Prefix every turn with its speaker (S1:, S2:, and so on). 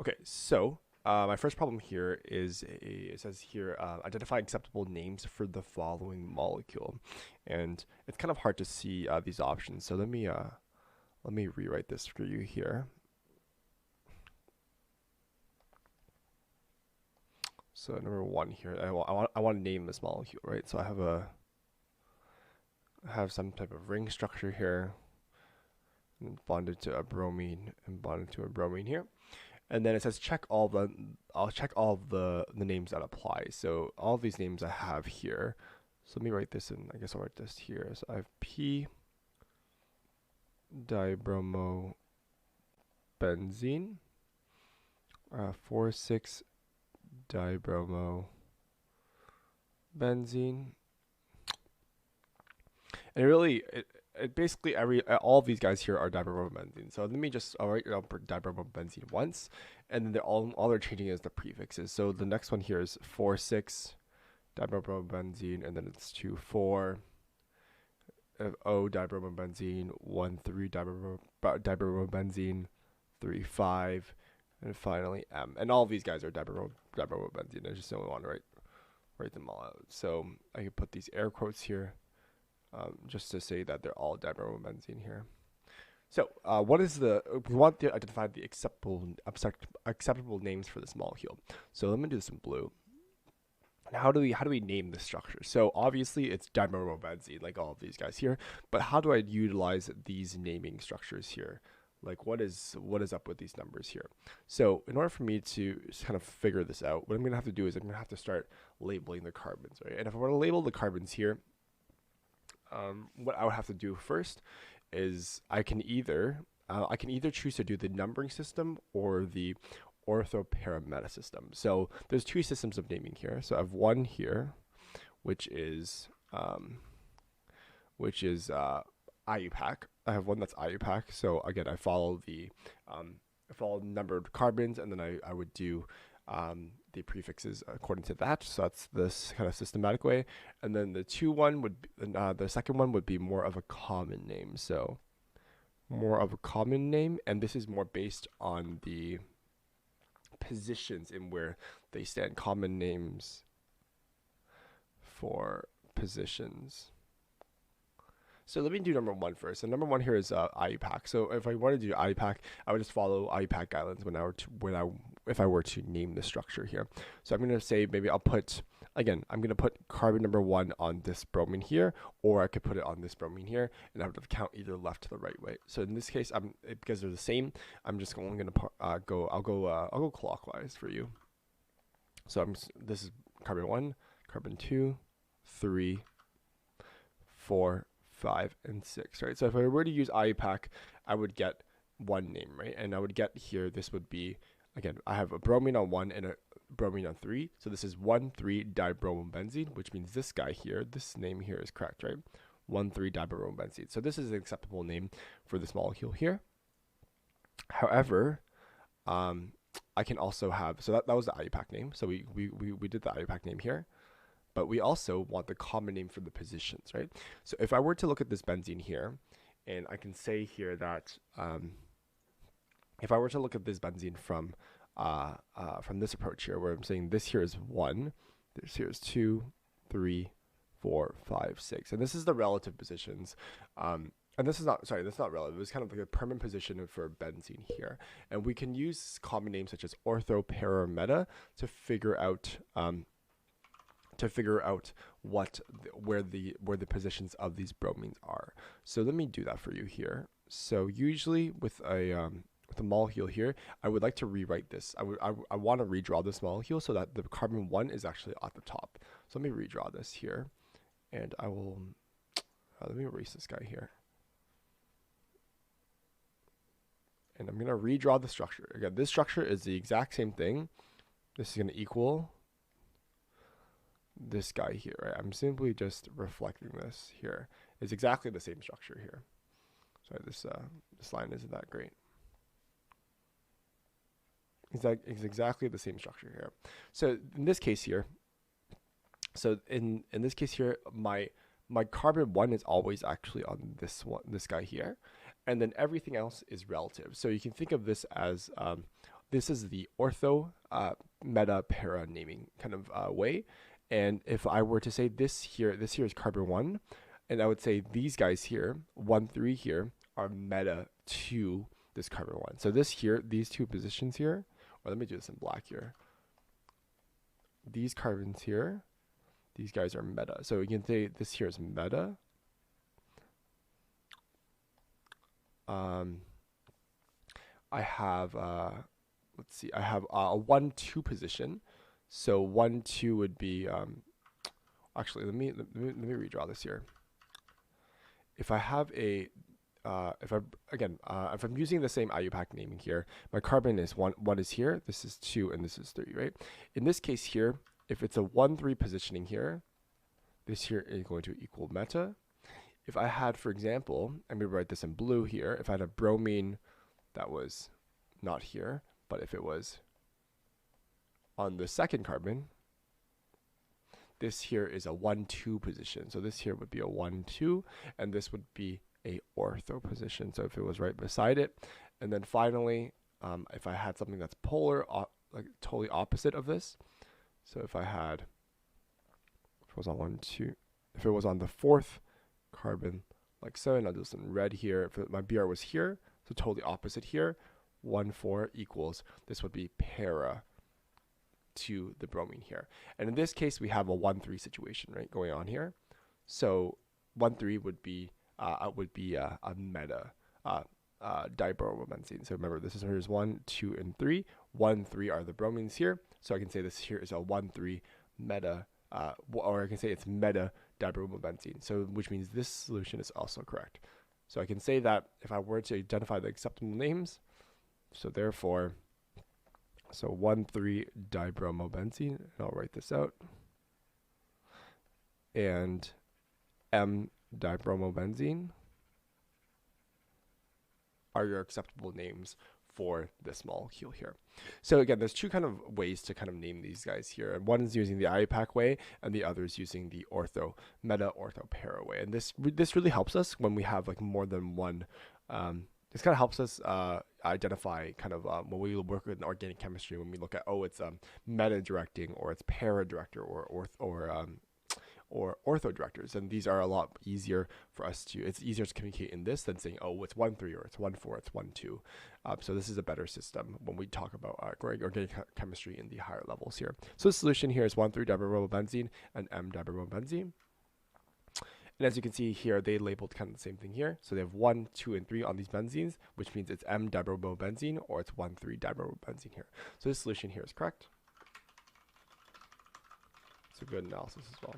S1: Okay, so my first problem here is it says here identify acceptable names for the following molecule, and it's kind of hard to see these options. So let me rewrite this for you here. So number one here, I want to name this molecule, right? So I have some type of ring structure here, and bonded to a bromine and bonded to a bromine here. And then it says I'll check all of the names that apply. So all of these names I have here. So let me write this in. I guess I'll write this here. So I have P dibromobenzene, 4,6 dibromobenzene. And it basically all of these guys here are dibromobenzene. So let me just I'll write down dibromobenzene once, and then all they're changing is the prefixes. So the next one here is 4,6 dibromobenzene, and then it's 2,4 O dibromobenzene, 1,3 dibromobenzene, 3,5, and finally M. And all of these guys are dibromobenzene. I just don't want to write them all out. So I can put these air quotes here. Just to say that they're all dibromobenzene here. So, we want to identify the acceptable names for this molecule. So let me do this in blue. And how do we name this structure? So obviously it's dibromobenzene, like all of these guys here. But how do I utilize these naming structures here? Like what is up with these numbers here? So in order for me to kind of figure this out, what I'm gonna have to do is I'm gonna have to start labeling the carbons, right? And if I want to label the carbons here, what I would have to do first is I can either choose to do the numbering system or the orthoparameta system. So there's two systems of naming here. So I have one here, which is IUPAC. I have one that's IUPAC. So again, I follow the numbered carbons, and then I would do the prefixes according to that. So that's this kind of systematic way. And then the second one would be more of a common name. So more of a common name, and this is more based on the positions in where they stand. Common names for positions. So let me do number one first. And number one here is IUPAC. So if I wanted to do IUPAC, I would just follow IUPAC guidelines if I were to name the structure here. So I'm going to say maybe I'm going to put carbon number one on this bromine here, or I could put it on this bromine here, and I would count either left to the right way. So in this case, because they're the same, I'm just only going to I'll go clockwise for you. So this is carbon 1, carbon 2, 3, 4, 5, and 6, right? So if I were to use IUPAC, I would get one name, right? And I would get here, this would be, again, I have a bromine on 1 and a bromine on 3. So this is 1,3-dibromobenzene, which means this guy here, this name here is correct, right? 1,3-dibromobenzene. So this is an acceptable name for this molecule here. However, I can also have, so that was the IUPAC name. So we did the IUPAC name here. But we also want the common name for the positions, right? So if I were to look at this benzene here, and I can say here that if I were to look at this benzene from this approach here, where I'm saying this here is 1, this here is 2, 3, 4, 5, 6, and this is the relative positions. And this is not relative. It's kind of like a permanent position for benzene here. And we can use common names such as orthoparameta to figure out where the positions of these bromines are. So let me do that for you here. So usually with a molecule here, I would like to rewrite this. I want to redraw this molecule so that the carbon 1 is actually at the top. So let me redraw this here, and I will let me erase this guy here. And I'm going to redraw the structure. Again, this structure is the exact same thing. This is going to equal this guy here, right? I'm simply just reflecting this here. It's exactly the same structure here. Sorry, this line isn't that great. It's exactly the same structure here. So in this case here, my carbon 1 is always actually on this guy here, and then everything else is relative. So you can think of this as This is the ortho meta para naming kind of way. And if I were to say this here is carbon 1, and I would say these guys here, 1, 3 here, are meta to this carbon 1. So this here, these two positions here, or let me do this in black here. These carbons here, these guys are meta. So we can say this here is meta. I have, let's see, I have a 1, 2 position. So 1, 2 would be, actually, let me redraw this here. If I have a, if I'm using the same IUPAC naming here, my carbon is 1 is here, this is 2, and this is 3, right? In this case here, if it's a 1, 3 positioning here, this here is going to equal meta. If I had, for example, I'm going to write this in blue here, if I had a bromine that was not here, but if it was on the second carbon, this here is a 1, 2 position. So this here would be a 1, 2, and this would be a ortho position. So if it was right beside it, and then finally, if I had something that's polar, like totally opposite of this, so if I had, if it was on 1, 2, if it was on the fourth carbon, like so, and I'll do this in red here. If my BR was here, so totally opposite here, 1, 4 equals, this would be para to the bromine here. And in this case, we have a 1, 3 situation, right, going on here. So 1, 3 would be a meta dibromobenzene. So remember, this is here's 1, 2, and 3. 1, 3 are the bromines here. So I can say this here is a 1, 3 meta, or I can say it's meta dibromobenzene. So which means this solution is also correct. So I can say that if I were to identify the acceptable names, so therefore, so 1, 3 dibromobenzene, and I'll write this out, and M dibromobenzene are your acceptable names for this molecule here. So again, there's two kind of ways to kind of name these guys here. And one is using the IUPAC way, and the other is using the meta ortho para way. And this really helps us when we have like more than one. This kind of helps us identify kind of when we work with organic chemistry, when we look at, oh, it's meta directing, or it's para director, or ortho directors, and these are a lot easier for us to, it's easier to communicate in this than saying, oh, it's 1, 3, or it's 1, 4, it's 1, 2. So this is a better system when we talk about organic chemistry in the higher levels here. So the solution here is 1, 3 dibromobenzene and M dibromobenzene. And as you can see here, they labeled kind of the same thing here. So they have 1, 2, and 3 on these benzenes, which means it's M dibromobenzene, or it's 1, 3 dibromobenzene here. So this solution here is correct. It's a good analysis as well.